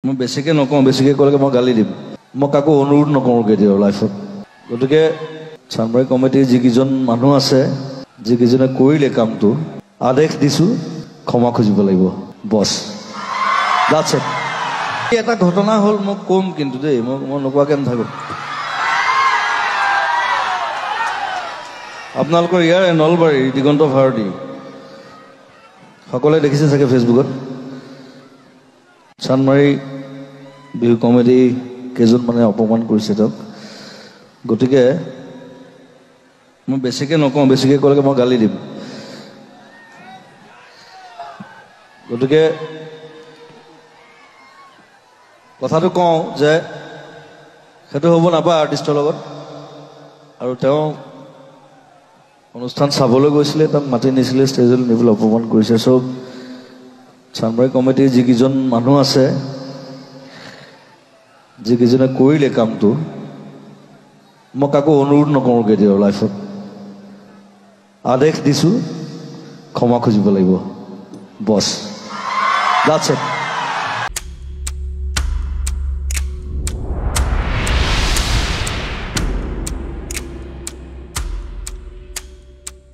মই বেছিকৈ নকওঁ, বেছিকৈ ক'লে মই গালি দিম। মই কাকো অনুৰোধ নকৰোঁ কেতিয়াও লাইফত। গতিকে চানমাৰী কমিটিৰ যিকেইজন মানুহ আছে, যিকেইজনে কৰিলে কামটো, আদেশ দিছোঁ, ক্ষমা খুজিব লাগিব বছ। That's it. এটা ঘটনা হ'ল, মই ক'ম কিন্তু দেই, মই নোকোৱাকৈ নাথাকোঁ। আপোনালোকৰ ইয়াৰ নলবাৰী দিগন্ত ভাৰতী সকলোৱে দেখিছে চাগে ফেচবুকত। চানমাৰী বিহু কমিটি কেইজনমানে অপমান কৰিছে তেওঁক। গতিকে মই বেছিকৈ নকওঁ, বেছিকৈ ক'লে মই গালি দিম। গতিকে কথাটো কওঁ যে সেইটো হ'ব নাপায় আৰ্টিষ্টৰ লগত। আৰু তেওঁ অনুষ্ঠান চাবলৈ গৈছিলে, তাক মাতি নিছিলে, ষ্টেজলৈ নি পেলাই অপমান কৰিছে। চব চানমাৰী কমিটিৰ যিকেইজন মানুহ আছে, যিকেইজনে কৰিলে কামটো, মই কাকো অনুৰোধ নকৰোঁ কেতিয়াও লাইফত। আদেশ দিছোঁ, ক্ষমা খুজিব লাগিব বছ। That's it.